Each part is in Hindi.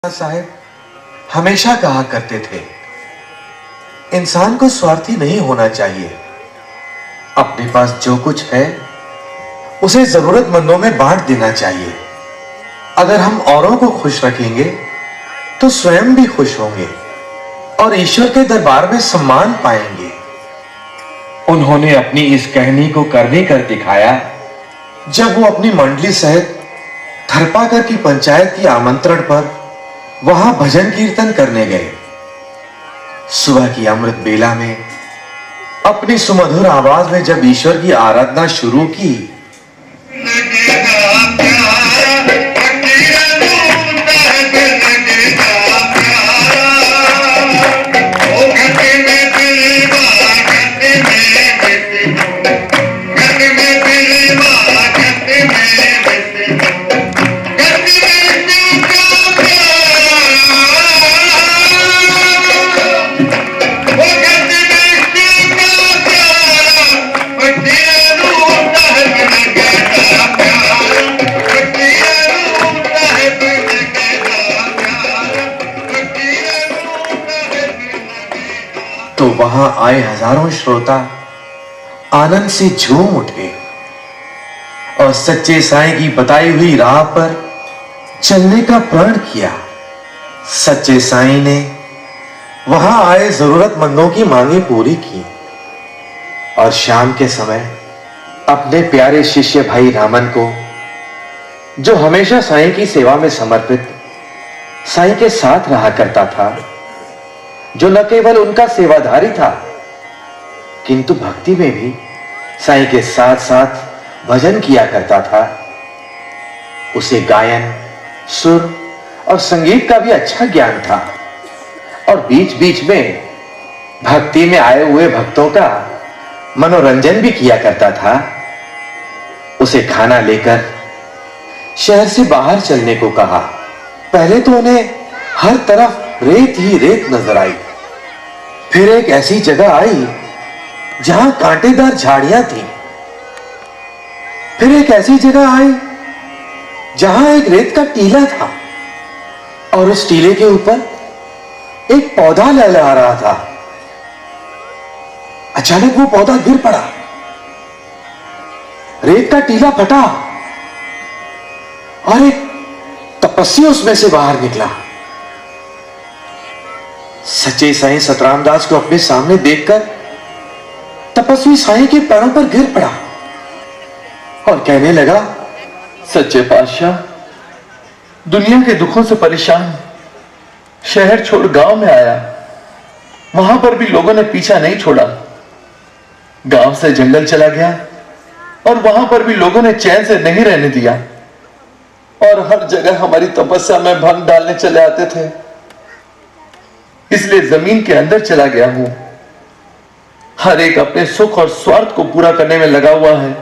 साहब हमेशा कहा करते थे, इंसान को स्वार्थी नहीं होना चाहिए। अपने पास जो कुछ है उसे जरूरतमंदों में बांट देना चाहिए। अगर हम औरों को खुश रखेंगे तो स्वयं भी खुश होंगे और ईश्वर के दरबार में सम्मान पाएंगे। उन्होंने अपनी इस कहनी को करने कर दिखाया जब वो अपनी मंडली सहित थरपाकर की पंचायत की आमंत्रण पर वहां भजन कीर्तन करने गए। सुबह की अमृत बेला में अपनी सुमधुर आवाज में जब ईश्वर की आराधना शुरू की, तो वहां आए हजारों श्रोता आनंद से झूम उठे और सच्चे साईं की बताई हुई राह पर चलने का प्रण किया। सच्चे साईं ने वहां आए जरूरतमंदों की मांगे पूरी की और शाम के समय अपने प्यारे शिष्य भाई रामन को, जो हमेशा साईं की सेवा में समर्पित साईं के साथ रहा करता था, जो न केवल उनका सेवाधारी था किंतु भक्ति में भी साईं के साथ साथ भजन किया करता था, उसे गायन, सुर और संगीत का भी अच्छा ज्ञान था और बीच बीच में भक्ति में आए हुए भक्तों का मनोरंजन भी किया करता था। उसे खाना लेकर शहर से बाहर चलने को कहा। पहले तो उन्हें हर तरफ रेत ही रेत नजर आई, फिर एक ऐसी जगह आई जहां कांटेदार झाड़ियां थीं। फिर एक ऐसी जगह आई जहां एक रेत का टीला था और उस टीले के ऊपर एक पौधा लहलहा रहा था। अचानक वो पौधा गिर पड़ा, रेत का टीला फटा और एक तपस्वी उसमें से बाहर निकला। सच्चे साईं सतराम दास को अपने सामने देखकर तपस्वी साईं के पैरों पर गिर पड़ा और कहने लगा, सच्चे पातशाह, दुनिया के दुखों से परेशान शहर छोड़ गांव में आया। वहां पर भी लोगों ने पीछा नहीं छोड़ा। गांव से जंगल चला गया और वहां पर भी लोगों ने चैन से नहीं रहने दिया और हर जगह हमारी तपस्या में भंग डालने चले आते थे। इसलिए जमीन के अंदर चला गया हूं। हर एक अपने सुख और स्वार्थ को पूरा करने में लगा हुआ है।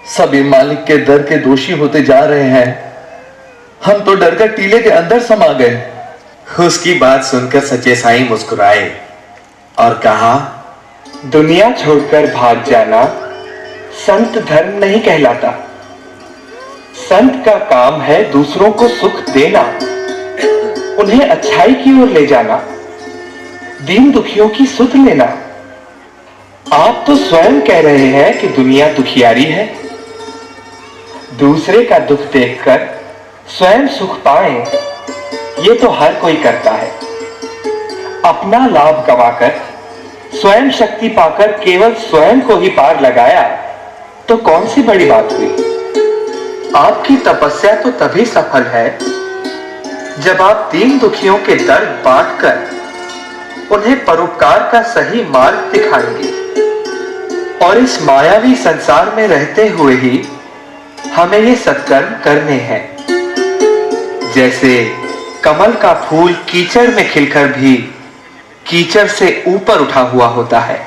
सभी मालिक के दर के दोषी होते जा रहे हैं। हम तो डर कर टीले के अंदर समा गए। उसकी बात सुनकर सच्चे साईं मुस्कुराए और कहा, दुनिया छोड़कर भाग जाना संत धर्म नहीं कहलाता। संत का काम है दूसरों को सुख देना, उन्हें अच्छाई की ओर ले जाना, दीन दुखियों की सुध लेना। आप तो स्वयं कह रहे हैं कि दुनिया दुखियारी है। दूसरे का दुख देखकर स्वयं सुख पाए, ये तो हर कोई करता है। अपना लाभ गंवाकर स्वयं शक्ति पाकर केवल स्वयं को ही पार लगाया तो कौन सी बड़ी बात हुई। आपकी तपस्या तो तभी सफल है जब आप दीन दुखियों के दर्द बांटकर उन्हें परोपकार का सही मार्ग दिखाएंगे। और इस मायावी संसार में रहते हुए ही हमें ये सत्कर्म करने हैं। जैसे कमल का फूल कीचड़ में खिलकर भी कीचड़ से ऊपर उठा हुआ होता है।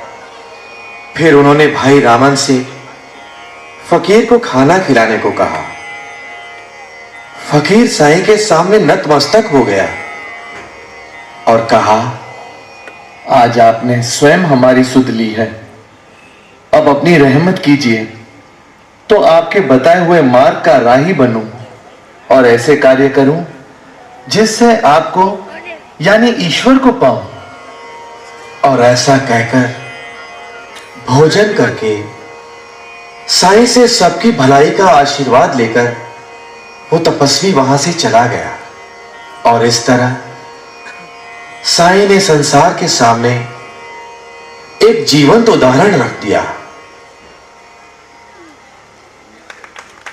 फिर उन्होंने भाई रामन से फकीर को खाना खिलाने को कहा। फकीर साईं के सामने नतमस्तक हो गया और कहा, आज आपने स्वयं हमारी सुध ली है। अब अपनी रहमत कीजिए तो आपके बताए हुए मार्ग का राही बनूं और ऐसे कार्य करूं जिससे आपको यानी ईश्वर को पाऊं। और ऐसा कहकर भोजन करके साईं से सबकी भलाई का आशीर्वाद लेकर वो तपस्वी वहां से चला गया। और इस तरह साईं ने संसार के सामने एक जीवंत उदाहरण रख दिया।